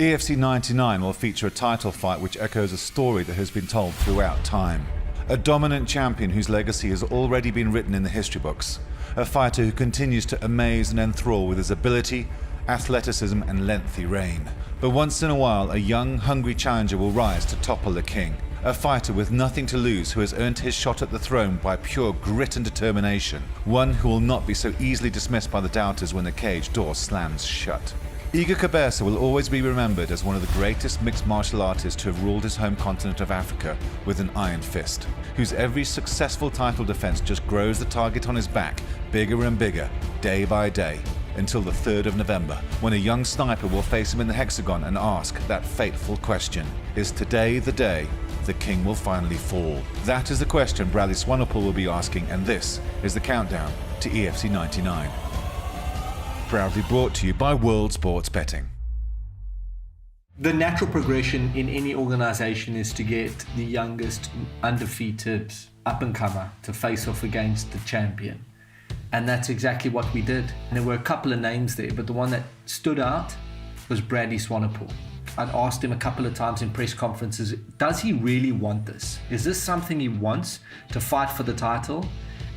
EFC 99 will feature a title fight which echoes a story that has been told throughout time. A dominant champion whose legacy has already been written in the history books. A fighter who continues to amaze and enthrall with his ability, athleticism and lengthy reign. But once in a while, a young, hungry challenger will rise to topple the king. A fighter with nothing to lose who has earned his shot at the throne by pure grit and determination. One who will not be so easily dismissed by the doubters when the cage door slams shut. Iga Cabeza will always be remembered as one of the greatest mixed martial artists to have ruled his home continent of Africa with an iron fist, whose every successful title defense just grows the target on his back bigger and bigger, day by day, until the 3rd of November, when a young sniper will face him in the hexagon and ask that fateful question: is today the day the king will finally fall? That is the question Morne Swanepoel will be asking, and this is the countdown to EFC 99. Proudly brought to you by World Sports Betting. The natural progression in any organization is to get the youngest undefeated up-and-comer to face off against the champion. And that's exactly what we did. And there were a couple of names there, but the one that stood out was Morne Swanepoel. I'd asked him a couple of times in press conferences, does he really want this? Is this something he wants, to fight for the title?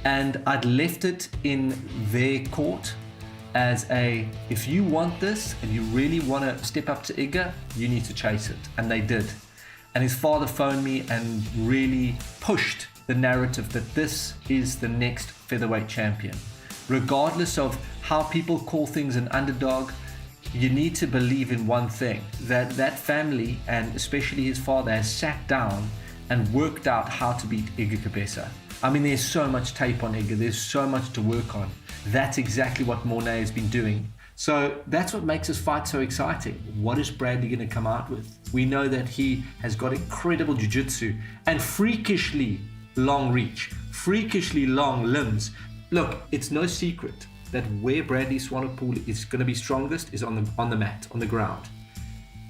And I'd left it in their court as if you want this and you really want to step up to Iga, you need to chase it. And they did. And his father phoned me and really pushed the narrative that this is the next featherweight champion. Regardless of how people call things an underdog, you need to believe in one thing, that family, and especially his father, has sat down and worked out how to beat Iga Cabeza. I mean, there's so much tape on Iga, there's so much to work on. That's exactly what Morne has been doing. So that's what makes this fight so exciting. What is Bradley going to come out with? We know that he has got incredible jiu-jitsu and freakishly long reach, freakishly long limbs. Look, it's no secret that where Morne Swanepoel is going to be strongest is on the mat, on the ground.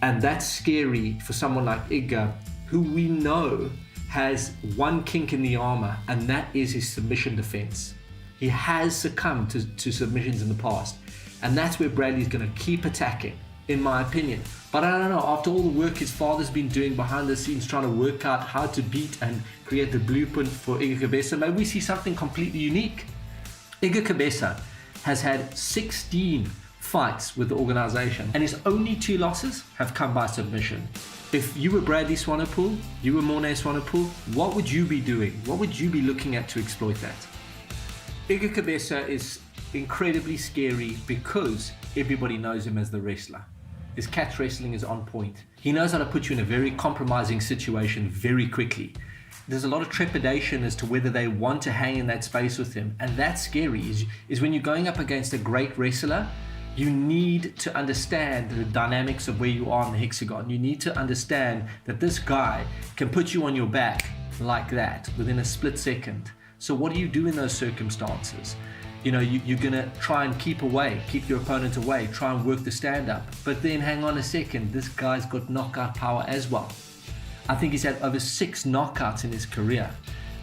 And that's scary for someone like Iga, who we know has one kink in the armor, and that is his submission defense. He has succumbed to submissions in the past, and that's where Bradley's going to keep attacking, in my opinion. But I don't know, after all the work his father's been doing behind the scenes, trying to work out how to beat and create the blueprint for Iga Cabeza, maybe we see something completely unique. Iga Cabeza has had 16 fights with the organization, and his only 2 losses have come by submission. If you were Morne Swanepoel, you were Morne Swanepoel, what would you be doing? What would you be looking at to exploit that? Iga Cabeza is incredibly scary because everybody knows him as the wrestler. His catch wrestling is on point. He knows how to put you in a very compromising situation very quickly. There's a lot of trepidation as to whether they want to hang in that space with him, and that's scary, is when you're going up against a great wrestler. You need to understand the dynamics of where you are in the hexagon. You need to understand that this guy can put you on your back like that within a split second. So what do you do in those circumstances? You know, you're going to try and keep your opponent away, try and work the stand-up. But then hang on a second, this guy's got knockout power as well. I think he's had over 6 knockouts in his career.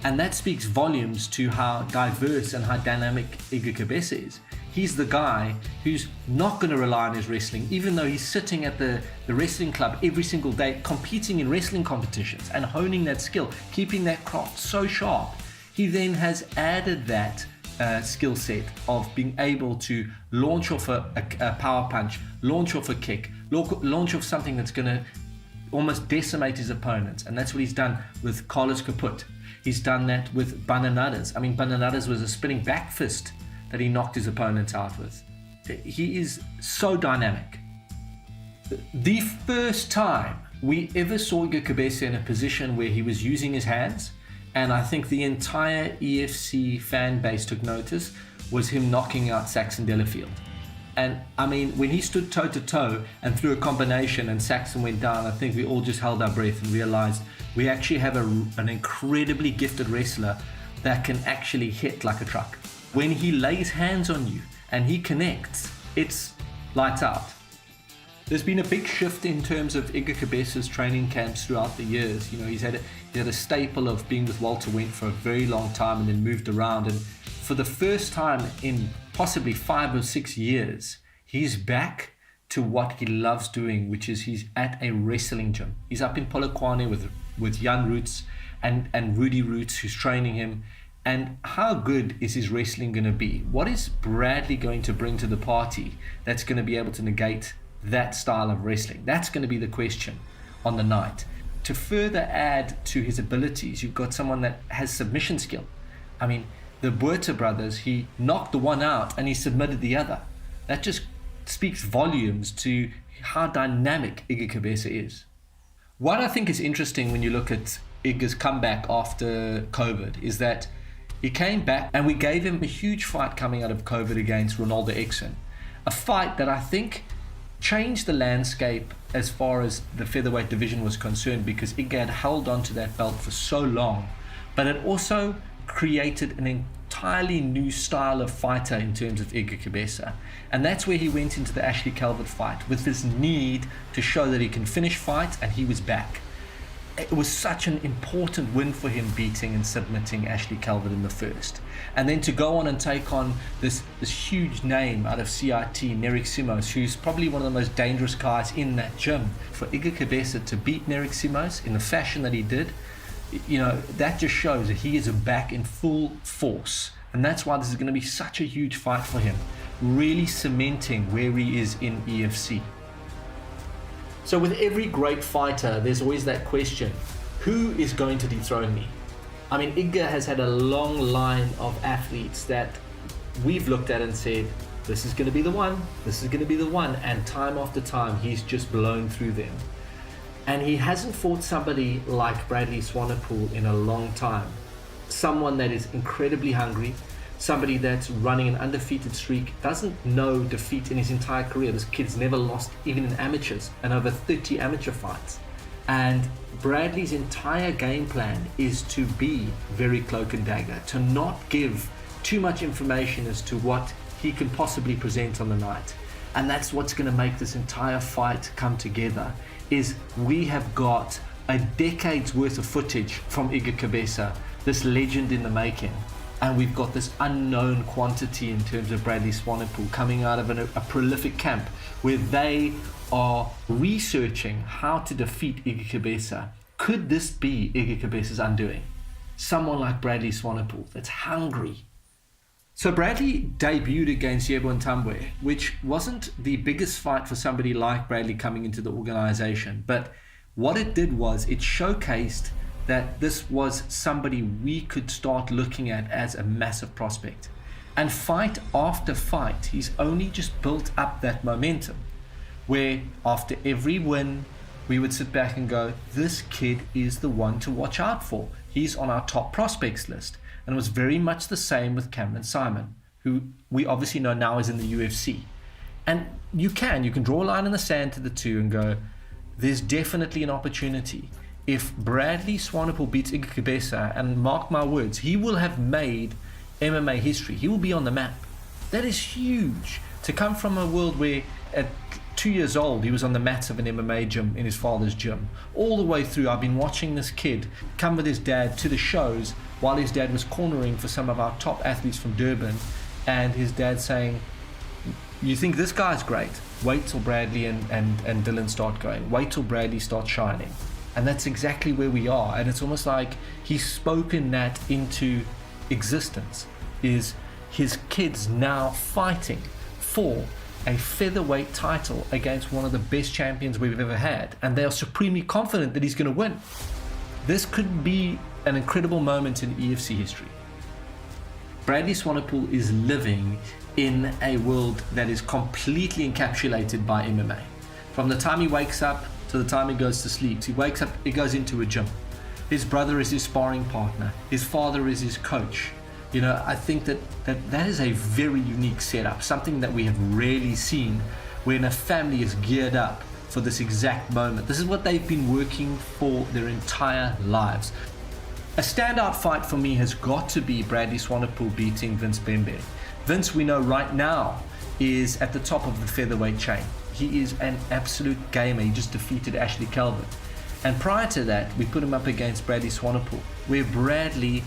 And that speaks volumes to how diverse and how dynamic Iga Cabeza is. He's the guy who's not going to rely on his wrestling, even though he's sitting at the wrestling club every single day, competing in wrestling competitions and honing that skill, keeping that craft so sharp. He then has added that skill set of being able to launch off a power punch, launch off a kick, launch off something that's going to almost decimate his opponents. And that's what he's done with Carlos Caput. He's done that with Bananadas. I mean, Bananadas was a spinning back fist that he knocked his opponents out with. He is so dynamic. The first time we ever saw Iga Cabeza in a position where he was using his hands, and I think the entire EFC fan base took notice, was him knocking out Saxon Delafield. And I mean, when he stood toe to toe and threw a combination and Saxon went down, I think we all just held our breath and realized we actually have an incredibly gifted wrestler that can actually hit like a truck. When he lays hands on you and he connects, it's lights out. There's been a big shift in terms of Iga Cabeza's training camps throughout the years. You know, he's had a staple of being with Walter Wendt for a very long time and then moved around. And for the first time in possibly 5 or 6 years, he's back to what he loves doing, which is he's at a wrestling gym. He's up in Polokwane with Jan Roots and Rudy Roots, who's training him. And how good is his wrestling going to be? What is Bradley going to bring to the party that's going to be able to negate that style of wrestling? That's going to be the question on the night. To further add to his abilities, you've got someone that has submission skill. I mean, the Buerta brothers, he knocked the one out and he submitted the other. That just speaks volumes to how dynamic Iga Cabeza is. What I think is interesting when you look at Iga's comeback after COVID is that he came back and we gave him a huge fight coming out of COVID against Ronaldo Exon. A fight that I think changed the landscape as far as the featherweight division was concerned, because Iga had held on to that belt for so long, but it also created an entirely new style of fighter in terms of Iga Cabeza. And that's where he went into the Ashley Calvert fight with this need to show that he can finish fights, and he was back. It was such an important win for him, beating and submitting Ashley Calvert in the first. And then to go on and take on this huge name out of CIT, Nerik Simos, who's probably one of the most dangerous guys in that gym. For Iga Cabeza to beat Nerik Simos in the fashion that he did, that just shows that he is back in full force. And that's why this is going to be such a huge fight for him, really cementing where he is in EFC. So with every great fighter, there's always that question, who is going to dethrone me? I mean, Iga has had a long line of athletes that we've looked at and said, this is going to be the one, this is going to be the one. And time after time, he's just blown through them. And he hasn't fought somebody like Bradley Swanepoel in a long time. Someone that is incredibly hungry, somebody that's running an undefeated streak, doesn't know defeat in his entire career. This kid's never lost even in amateurs, and over 30 amateur fights. And Bradley's entire game plan is to be very cloak and dagger, to not give too much information as to what he can possibly present on the night. And that's what's going to make this entire fight come together, is we have got a decade's worth of footage from Iga Cabeza, this legend in the making. And we've got this unknown quantity in terms of Bradley Swanepoel coming out of a prolific camp where they are researching how to defeat Iga Cabeza. Could this be Iga Cabeza's undoing? Someone like Bradley Swanepoel that's hungry. So Bradley debuted against Yebo Ntambwe, which wasn't the biggest fight for somebody like Bradley coming into the organization. But what it did was it showcased that this was somebody we could start looking at as a massive prospect. And fight after fight, he's only just built up that momentum, where after every win, we would sit back and go, this kid is the one to watch out for. He's on our top prospects list. And it was very much the same with Cameron Simon, who we obviously know now is in the UFC. And you can draw a line in the sand to the two and go, there's definitely an opportunity. If Bradley Swanepoel beats Iga Cabeza, and mark my words, he will have made MMA history. He will be on the map. That is huge. To come from a world where at 2 years old, he was on the mats of an MMA gym in his father's gym. All the way through, I've been watching this kid come with his dad to the shows while his dad was cornering for some of our top athletes from Durban, and his dad saying, you think this guy's great? Wait till Bradley and Dylan start going. Wait till Bradley starts shining. And that's exactly where we are. And it's almost like he's spoken that into existence, is his kids now fighting for a featherweight title against one of the best champions we've ever had. And they are supremely confident that he's going to win. This could be an incredible moment in EFC history. Bradley Swanepoel is living in a world that is completely encapsulated by MMA. From the time he wakes up to the time he goes to sleep. He wakes up, he goes into a gym. His brother is his sparring partner. His father is his coach. I think that is a very unique setup, something that we have rarely seen, when a family is geared up for this exact moment. This is what they've been working for their entire lives. A standout fight for me has got to be Bradley Swanepoel beating Vince Bembe. Vince, we know right now, is at the top of the featherweight chain. He is an absolute gamer. He just defeated Ashley Calvert. And prior to that, we put him up against Bradley Swanepoel, where Bradley,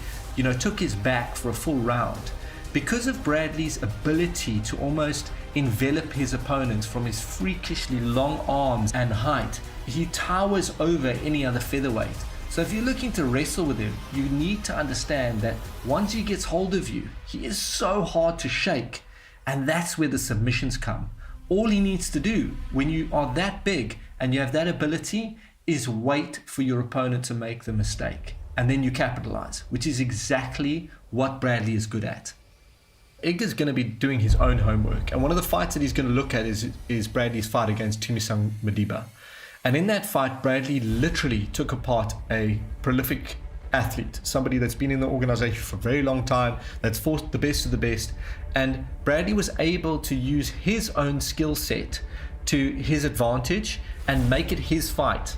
took his back for a full round. Because of Bradley's ability to almost envelop his opponents from his freakishly long arms and height, he towers over any other featherweight. So if you're looking to wrestle with him, you need to understand that once he gets hold of you, he is so hard to shake. And that's where the submissions come. All he needs to do when you are that big and you have that ability is wait for your opponent to make the mistake. And then you capitalize, which is exactly what Bradley is good at. Edgar's going to be doing his own homework. And one of the fights that he's going to look at is Bradley's fight against Tumisang Madiba. And in that fight, Bradley literally took apart a prolific athlete, somebody that's been in the organization for a very long time, that's fought the best of the best. And Bradley was able to use his own skill set to his advantage and make it his fight.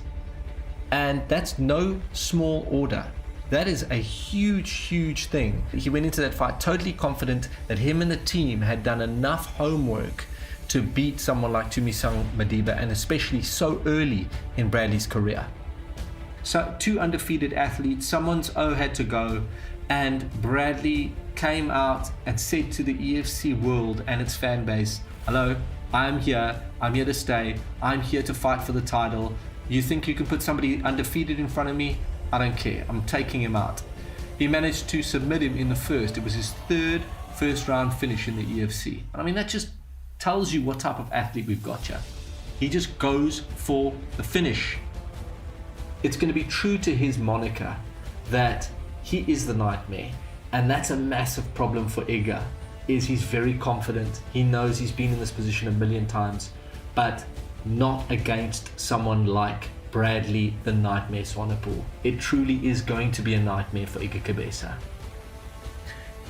And that's no small order. That is a huge, huge thing. He went into that fight totally confident that him and the team had done enough homework to beat someone like Tumisang Madiba, and especially so early in Bradley's career. So 2 undefeated athletes, someone's O had to go, and Bradley came out and said to the EFC world and its fan base, hello, I'm here to stay, I'm here to fight for the title. You think you can put somebody undefeated in front of me? I don't care, I'm taking him out. He managed to submit him in the first. It was his 3rd first round finish in the EFC. I mean, that just tells you what type of athlete we've got here. He just goes for the finish. It's going to be true to his moniker that he is the nightmare, and that's a massive problem for Edgar. Is he's very confident, he knows he's been in this position a million times, but not against someone like Bradley the Nightmare Swanepoel. It truly is going to be a nightmare for Edgar Cabeza.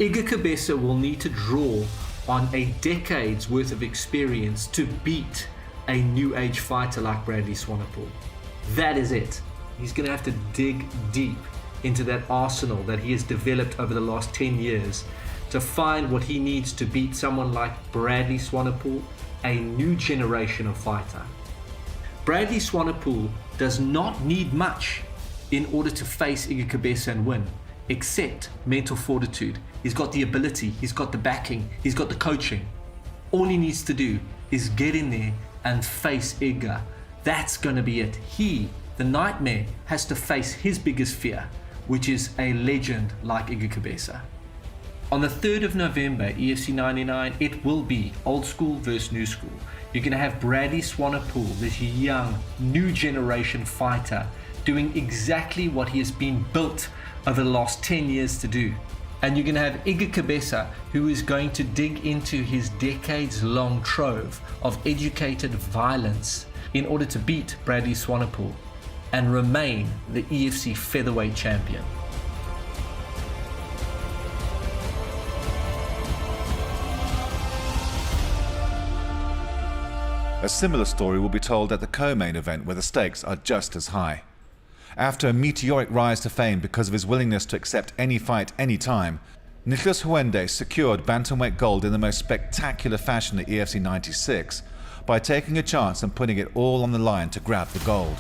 Edgar Cabeza will need to draw on a decade's worth of experience to beat a new age fighter like Bradley Swanepoel. That is it. He's going to have to dig deep into that arsenal that he has developed over the last 10 years to find what he needs to beat someone like Bradley Swanepoel, a new generation of fighter. Bradley Swanepoel does not need much in order to face Edgar Cabeza and win, except mental fortitude. He's got the ability, he's got the backing, he's got the coaching. All he needs to do is get in there and face Edgar. That's going to be it. He, the nightmare, has to face his biggest fear, which is a legend like Edgar Cabeza. On the 3rd of November, EFC 99, it will be old school versus new school. You're going to have Bradley Swanepoel, this young, new generation fighter, doing exactly what he has been built over the last 10 years to do. And you're going to have Edgar Cabeza, who is going to dig into his decades-long trove of educated violence in order to beat Bradley Swanepoel and remain the EFC featherweight champion. A similar story will be told at the co-main event, where the stakes are just as high. After a meteoric rise to fame because of his willingness to accept any fight, any time, Nicholas Huende secured bantamweight gold in the most spectacular fashion at EFC 96 by taking a chance and putting it all on the line to grab the gold.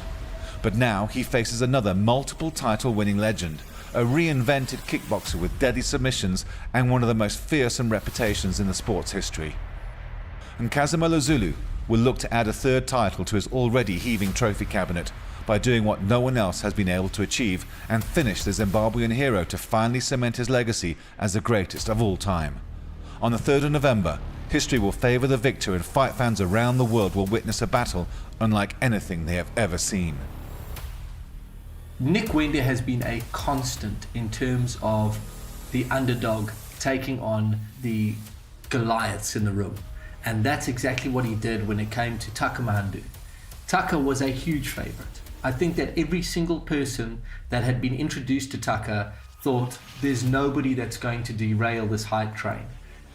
But now he faces another multiple title winning legend, a reinvented kickboxer with deadly submissions and one of the most fearsome reputations in the sport's history. And Kazimierz Zulu will look to add a 3rd title to his already heaving trophy cabinet by doing what no one else has been able to achieve and finish the Zimbabwean hero to finally cement his legacy as the greatest of all time. On the 3rd of November, history will favour the victor, and fight fans around the world will witness a battle unlike anything they have ever seen. Nick Wende has been a constant in terms of the underdog taking on the Goliaths in the room. And that's exactly what he did when it came to Taka Mahandu. Taka was a huge favourite. I think that every single person that had been introduced to Taka thought there's nobody that's going to derail this hype train.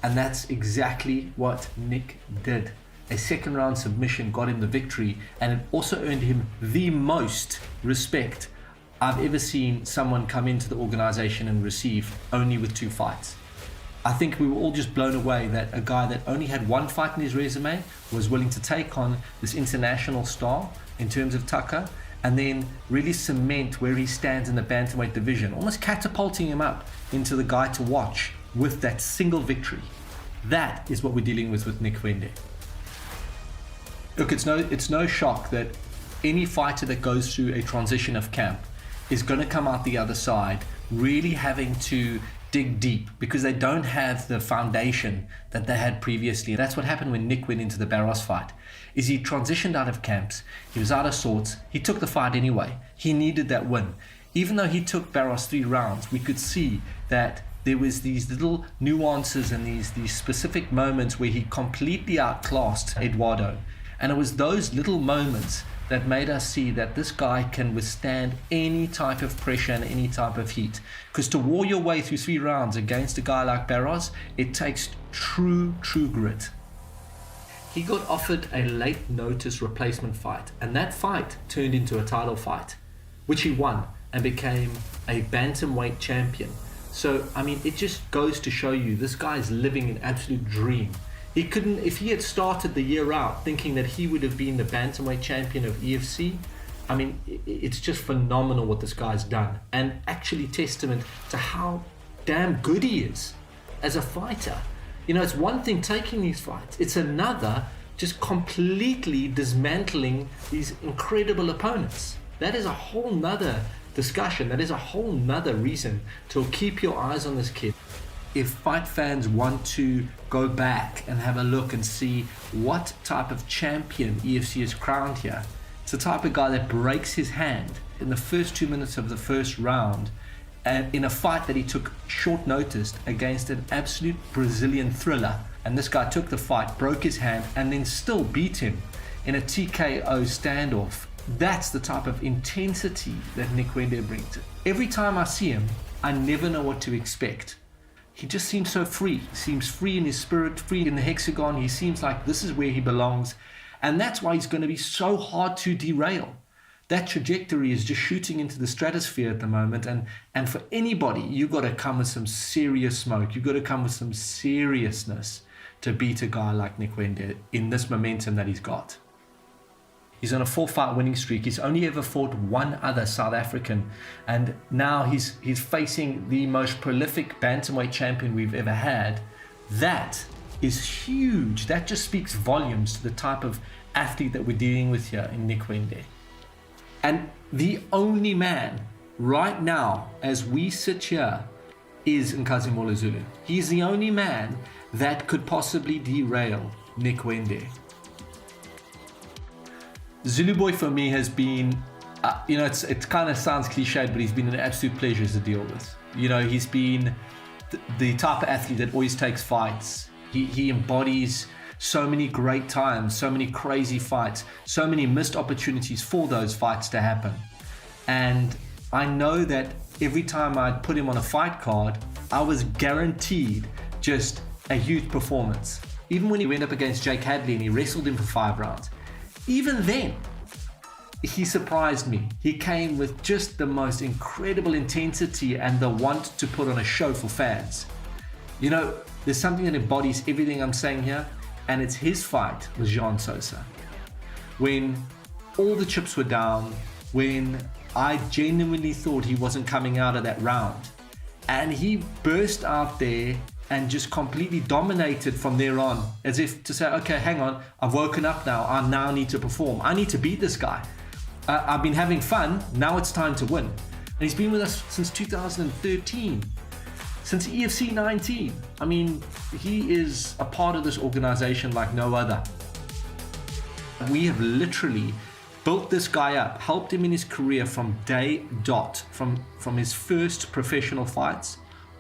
And that's exactly what Nick did. A 2nd round submission got him the victory, and it also earned him the most respect I've ever seen someone come into the organisation and receive, only with 2 fights. I think we were all just blown away that a guy that only had 1 fight in his resume was willing to take on this international star in terms of Taka, and then really cement where he stands in the bantamweight division, almost catapulting him up into the guy to watch with that single victory. That is what we're dealing with Nick Wende. Look, it's no shock that any fighter that goes through a transition of camp is going to come out the other side really having to dig deep because they don't have the foundation that they had previously. That's what happened when Nick went into the Barros fight. Is he transitioned out of camps, he was out of sorts, he took the fight anyway. He needed that win. Even though he took Barros 3 rounds, we could see that there was these little nuances and these specific moments where he completely outclassed Eduardo. And it was those little moments that made us see that this guy can withstand any type of pressure and any type of heat. Because to war your way through 3 rounds against a guy like Barros, it takes true grit. He got offered a late notice replacement fight, and that fight turned into a title fight, which he won and became a bantamweight champion. So, I mean, it just goes to show you this guy is living an absolute dream. He couldn't, if he had started the year out thinking that he would have been the bantamweight champion of EFC, I mean, it's just phenomenal what this guy's done, and actually testament to how damn good he is as a fighter. You know, it's one thing taking these fights, it's another just completely dismantling these incredible opponents. That is a whole nother discussion. That is a whole nother reason to keep your eyes on this kid. If fight fans want to go back and have a look and see what type of champion EFC is crowned here, it's the type of guy that breaks his hand in the first 2 minutes of the first round and in a fight that he took short notice against an absolute Brazilian thriller. And this guy took the fight, broke his hand, and then still beat him in a TKO standoff. That's the type of intensity that Nick Wende brings. Every time I see him, I never know what to expect. He just seems so free. He seems free in his spirit, free in the hexagon. He seems like this is where he belongs. And that's why he's going to be so hard to derail. That trajectory is just shooting into the stratosphere at the moment. And for anybody, you've got to come with some serious smoke. You've got to come with some seriousness to beat a guy like Nick Wende in this momentum that he's got. He's on a 4-fight winning streak. He's only ever fought one other South African. And now he's facing the most prolific bantamweight champion we've ever had. That is huge. That just speaks volumes to the type of athlete that we're dealing with here in Nick Wende. And the only man right now, as we sit here, is Nkazimola Zulu. He's the only man that could possibly derail Nick Wende. Zulu Boy for me has been, it kind of sounds cliched, but he's been an absolute pleasure to deal with. You know, he's been the type of athlete that always takes fights. He embodies so many great times, so many crazy fights, so many missed opportunities for those fights to happen. And I know that every time I'd put him on a fight card, I was guaranteed just a huge performance. Even when he went up against Jake Hadley and he wrestled him for 5 rounds, even then, he surprised me. He came with just the most incredible intensity and the want to put on a show for fans. You know, there's something that embodies everything I'm saying here, and it's his fight with Jean Sosa. When all the chips were down, when I genuinely thought he wasn't coming out of that round, and he burst out there and just completely dominated from there on, as if to say, okay, hang on, I've woken up now, I now need to perform. I need to beat this guy. I've been having fun, now it's time to win. And he's been with us since 2013, since EFC 19. I mean, he is a part of this organization like no other. We have literally built this guy up, helped him in his career from day dot, from his first professional fights,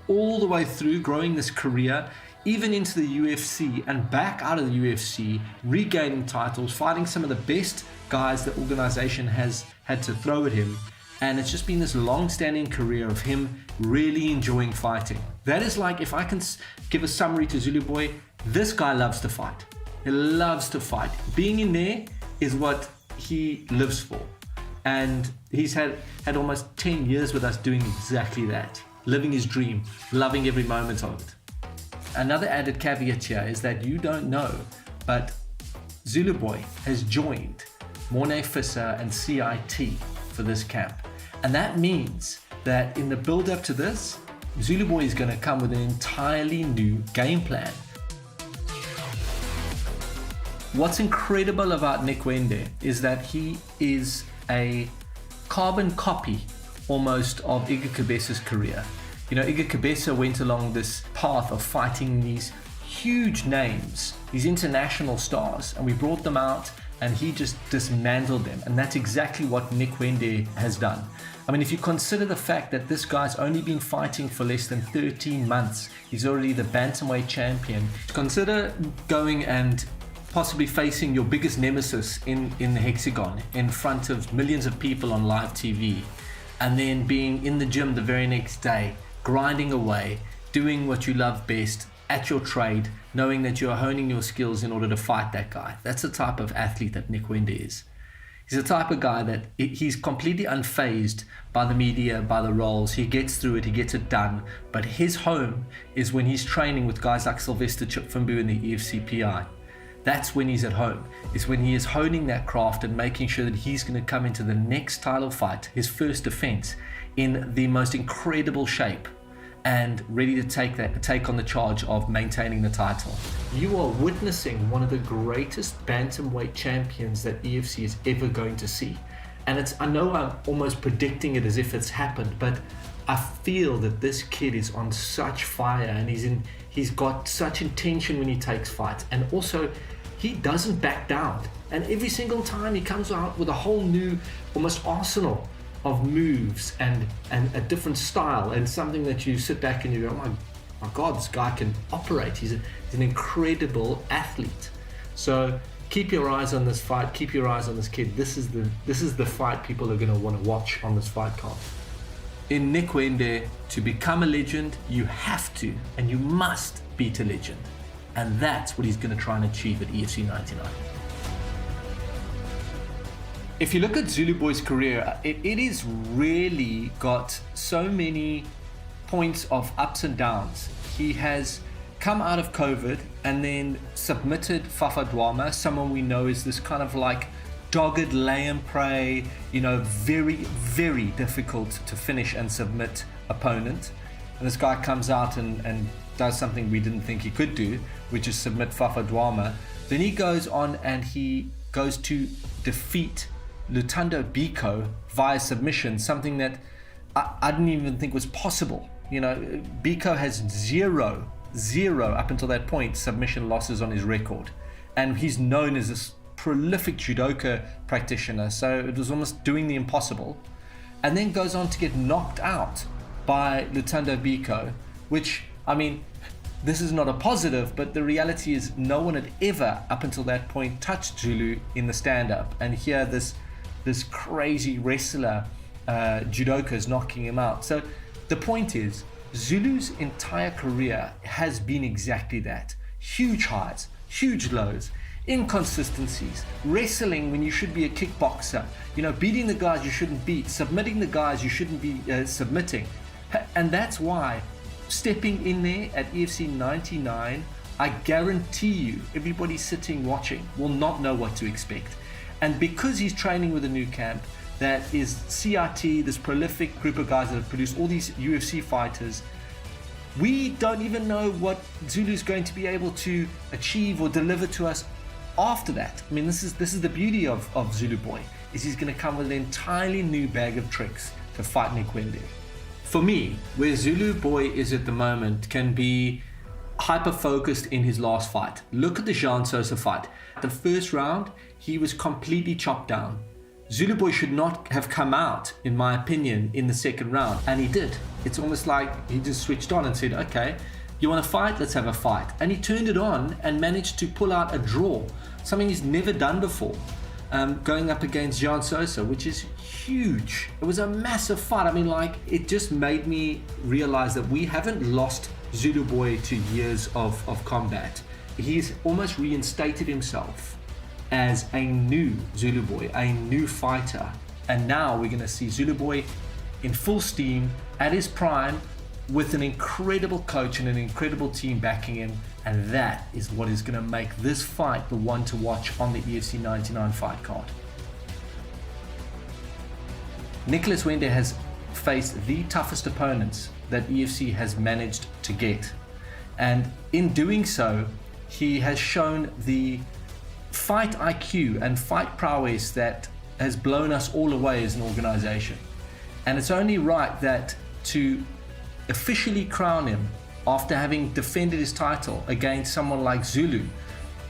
all the way through growing this career, even into the UFC and back out of the UFC, regaining titles, fighting some of the best guys the organization has had to throw at him. And it's just been this long-standing career of him really enjoying fighting. That is like, if I can give a summary to Zulu Boy, this guy loves to fight. He loves to fight. Being in there is what he lives for. And he's had almost 10 years with us doing exactly that. Living his dream, loving every moment of it. Another added caveat here is that you don't know, but Zulu Boy has joined Morne Swanepoel and CIT for this camp. And that means that in the build up to this, Zulu Boy is going to come with an entirely new game plan. What's incredible about Nick Wende is that he is a carbon copy almost of Iga Cabesa's career. You know, Iga Cabesa went along this path of fighting these huge names, these international stars, and we brought them out and he just dismantled them. And that's exactly what Nick Wende has done. I mean, if you consider the fact that this guy's only been fighting for less than 13 months, he's already the bantamweight champion. Consider going and possibly facing your biggest nemesis in the hexagon in front of millions of people on live TV, and then being in the gym the very next day, grinding away, doing what you love best at your trade, knowing that you're honing your skills in order to fight that guy. That's the type of athlete that Nick Wende is. He's the type of guy that he's completely unfazed by the media, by the roles. He gets through it, he gets it done. But his home is when he's training with guys like Sylvester Chipfumbu in the EFC PI. That's when he's at home. It's when he is honing that craft and making sure that he's going to come into the next title fight, his first defense, in the most incredible shape and ready to take on the charge of maintaining the title. You are witnessing one of the greatest bantamweight champions that EFC is ever going to see. And I know I'm almost predicting it as if it's happened, but I feel that this kid is on such fire and he's got such intention when he takes fights, and also he doesn't back down. And every single time he comes out with a whole new, almost arsenal of moves and a different style, and something that you sit back and you go, oh my God, this guy can operate. He's an incredible athlete. So keep your eyes on this fight. Keep your eyes on this kid. This is the fight people are going to want to watch on this fight card. In Nick Wende, to become a legend, you have to and you must beat a legend. And that's what he's going to try and achieve at EFC 99. If you look at Zulu Boy's career, it is really got so many points of ups and downs. He has come out of COVID and then submitted Fafa Dwama, someone we know is this kind of like dogged lay and pray, very, very difficult to finish and submit opponent. And this guy comes out and does something we didn't think he could do, which is submit Fafa Dwama. Then he goes on and he goes to defeat Lutando Biko via submission, something that I didn't even think was possible. Biko has zero up until that point submission losses on his record, and he's known as this prolific judoka practitioner, so it was almost doing the impossible. And then goes on to get knocked out by Lutando Biko, which, I mean, this is not a positive, but the reality is no one had ever up until that point touched Zulu in the stand-up, and here this crazy wrestler judoka is knocking him out. So the point is, Zulu's entire career has been exactly that. Huge highs, huge lows, inconsistencies, wrestling when you should be a kickboxer, beating the guys you shouldn't beat, submitting the guys you shouldn't be submitting. And that's why stepping in there at EFC 99, I guarantee you everybody sitting watching will not know what to expect. And because he's training with a new camp that is CRT, this prolific group of guys that have produced all these UFC fighters, we don't even know what Zulu's going to be able to achieve or deliver to us after that. I mean, this is the beauty of Zulu Boy, is he's going to come with an entirely new bag of tricks to fight Nick Wende. For me, where Zulu Boy is at the moment can be hyper-focused in his last fight. Look at the Jean Sosa fight. The first round, he was completely chopped down. Zulu Boy should not have come out, in my opinion, in the second round, and he did. It's almost like he just switched on and said, okay, you want to fight? Let's have a fight. And he turned it on and managed to pull out a draw, something he's never done before, going up against Jean Sosa, which is huge. It was a massive fight. I mean, it just made me realize that we haven't lost Zulu Boy to years of combat. He's almost reinstated himself as a new Zulu Boy, a new fighter. And now we're going to see Zulu Boy in full steam, at his prime, with an incredible coach and an incredible team backing him. And that is what is going to make this fight the one to watch on the EFC 99 fight card. Nicholas Wende has face the toughest opponents that EFC has managed to get. And in doing so, he has shown the fight IQ and fight prowess that has blown us all away as an organization. And it's only right that to officially crown him after having defended his title against someone like Zulu,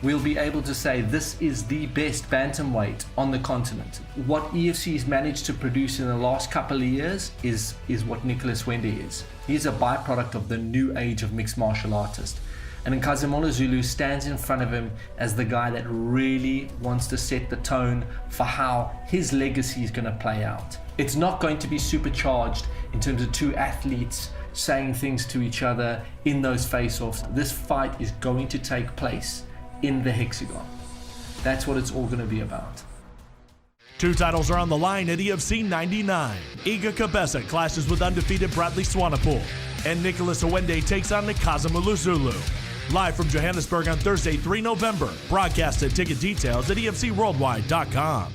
we'll be able to say this is the best bantamweight on the continent. What EFC has managed to produce in the last couple of years is what Nicholas Wende is. He's a byproduct of the new age of mixed martial artists. And Nkazimulo Zulu stands in front of him as the guy that really wants to set the tone for how his legacy is going to play out. It's not going to be supercharged in terms of two athletes saying things to each other in those face-offs. This fight is going to take place in the hexagon. That's what it's all going to be about. 2 titles are on the line at EFC 99. Iga Kabesa clashes with undefeated Morne Swanepoel, and Nicholas Wende takes on Nkazimulo Zulu. Live from Johannesburg on Thursday, 3 November. Broadcast and ticket details at EFCWorldwide.com.